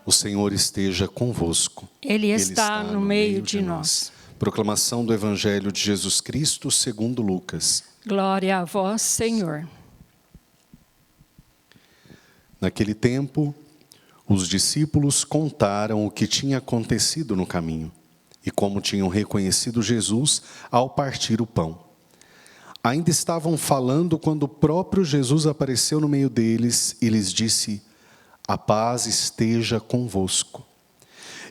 O Senhor esteja convosco. Ele está no meio de nós. Proclamação do Evangelho de Jesus Cristo segundo Lucas. Glória a vós, Senhor. Naquele tempo, os discípulos contaram o que tinha acontecido no caminho e como tinham reconhecido Jesus ao partir o pão. Ainda estavam falando quando o próprio Jesus apareceu no meio deles e lhes disse: "A paz esteja convosco."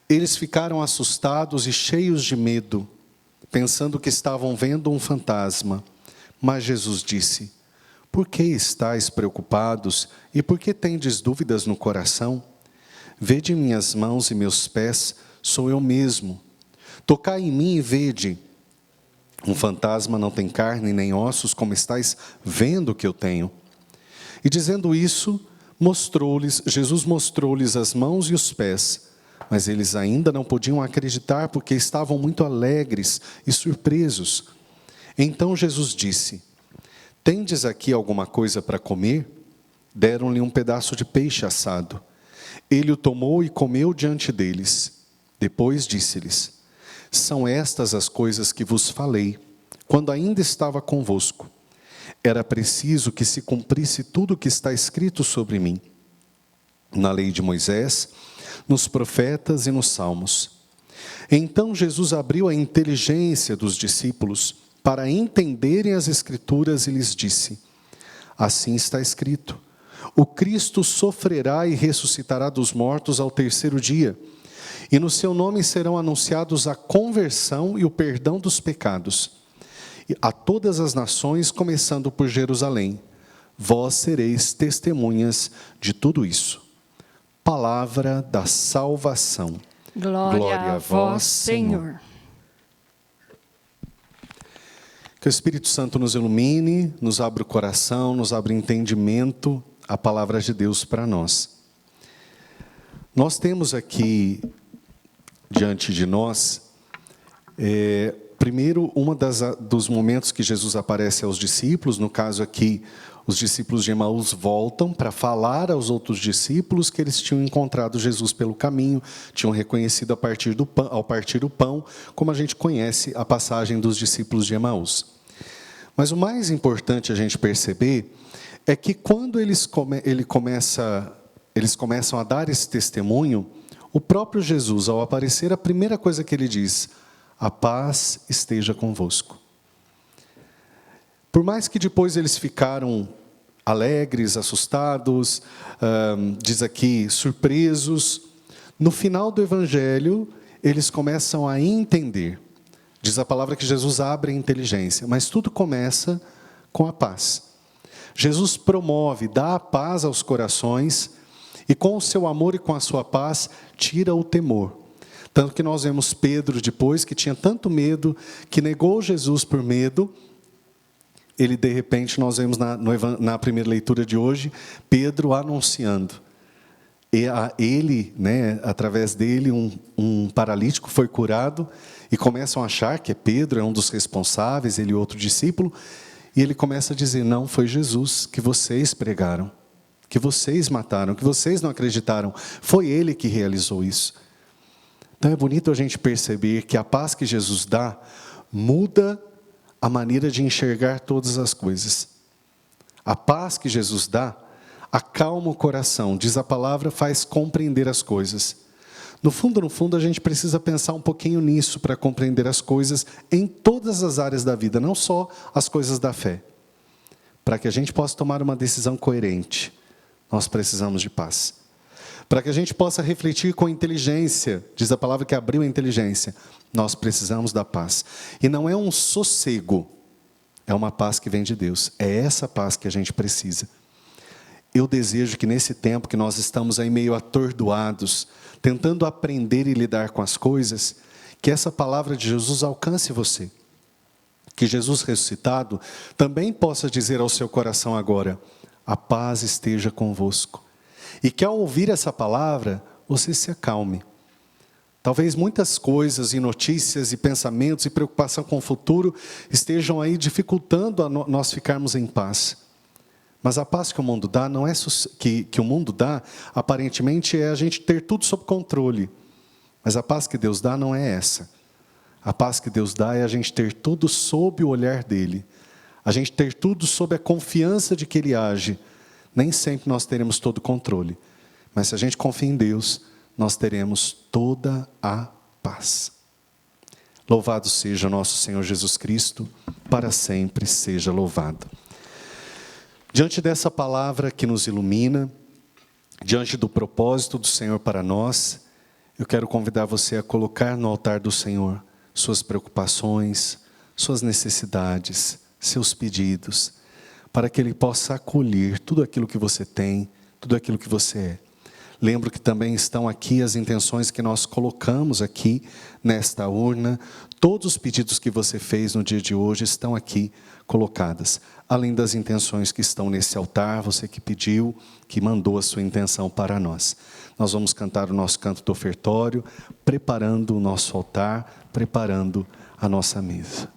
Eles ficaram assustados e cheios de medo, pensando que estavam vendo um fantasma. Mas Jesus disse: "Por que estáis preocupados e por que tendes dúvidas no coração? Vede minhas mãos e meus pés, sou eu mesmo. Tocai em mim e vede. Um fantasma não tem carne nem ossos, como estáis vendo que eu tenho." E dizendo isso, Jesus mostrou-lhes as mãos e os pés. Mas eles ainda não podiam acreditar, porque estavam muito alegres e surpresos. Então Jesus disse: "Tendes aqui alguma coisa para comer?" Deram-lhe um pedaço de peixe assado. Ele o tomou e comeu diante deles. Depois disse-lhes: "São estas as coisas que vos falei, quando ainda estava convosco. Era preciso que se cumprisse tudo o que está escrito sobre mim, na lei de Moisés, nos profetas e nos salmos." Então Jesus abriu a inteligência dos discípulos para entenderem as Escrituras e lhes disse: "Assim está escrito: o Cristo sofrerá e ressuscitará dos mortos ao terceiro dia, e no seu nome serão anunciados a conversão e o perdão dos pecados a todas as nações, começando por Jerusalém. Vós sereis testemunhas de tudo isso." Palavra da salvação. Glória a vós, Senhor. Que o Espírito Santo nos ilumine, nos abra o coração, nos abra entendimento, a palavra de Deus para nós. Nós temos aqui, diante de nós, primeiro, dos momentos que Jesus aparece aos discípulos, no caso aqui, os discípulos de Emaús voltam para falar aos outros discípulos que eles tinham encontrado Jesus pelo caminho, tinham reconhecido ao partir do pão, como a gente conhece a passagem dos discípulos de Emaús. Mas o mais importante a gente perceber é que quando eles começam a dar esse testemunho, o próprio Jesus, ao aparecer, a primeira coisa que ele diz: "A paz esteja convosco." Por mais que depois eles ficaram alegres, assustados, diz aqui, surpresos, no final do Evangelho, eles começam a entender. Diz a palavra que Jesus abre a inteligência, mas tudo começa com a paz. Jesus promove, dá a paz aos corações, e com o seu amor e com a sua paz, tira o temor. Tanto que nós vemos Pedro depois, que tinha tanto medo, que negou Jesus por medo. Ele, de repente, nós vemos na primeira leitura de hoje, Pedro anunciando. Através dele, um paralítico foi curado, e começam a achar que Pedro é um dos responsáveis, ele e outro discípulo, e ele começa a dizer: "Não, foi Jesus que vocês pregaram, que vocês mataram, que vocês não acreditaram, foi ele que realizou isso." Então é bonito a gente perceber que a paz que Jesus dá muda a maneira de enxergar todas as coisas. A paz que Jesus dá acalma o coração, diz a palavra, faz compreender as coisas. No fundo, a gente precisa pensar um pouquinho nisso para compreender as coisas em todas as áreas da vida, não só as coisas da fé. Para que a gente possa tomar uma decisão coerente, nós precisamos de paz. Para que a gente possa refletir com inteligência, diz a palavra que abriu a inteligência, nós precisamos da paz. E não é um sossego, é uma paz que vem de Deus. É essa paz que a gente precisa. Eu desejo que nesse tempo que nós estamos aí meio atordoados, tentando aprender e lidar com as coisas, que essa palavra de Jesus alcance você. Que Jesus ressuscitado também possa dizer ao seu coração agora: "A paz esteja convosco." E que ao ouvir essa palavra, você se acalme. Talvez muitas coisas e notícias e pensamentos e preocupação com o futuro estejam aí dificultando nós ficarmos em paz. Mas a paz que o mundo dá não é que o mundo dá, aparentemente é a gente ter tudo sob controle. Mas a paz que Deus dá não é essa. A paz que Deus dá é a gente ter tudo sob o olhar dele. A gente ter tudo sob a confiança de que ele age. Nem sempre nós teremos todo o controle. Mas se a gente confia em Deus, nós teremos toda a paz. Louvado seja o nosso Senhor Jesus Cristo, para sempre seja louvado. Diante dessa palavra que nos ilumina, diante do propósito do Senhor para nós, eu quero convidar você a colocar no altar do Senhor suas preocupações, suas necessidades, seus pedidos, para que Ele possa acolher tudo aquilo que você tem, tudo aquilo que você é. Lembro que também estão aqui as intenções que nós colocamos aqui nesta urna. Todos os pedidos que você fez no dia de hoje estão aqui colocadas. Além das intenções que estão nesse altar, você que pediu, que mandou a sua intenção para nós. Nós vamos cantar o nosso canto do ofertório, preparando o nosso altar, preparando a nossa mesa.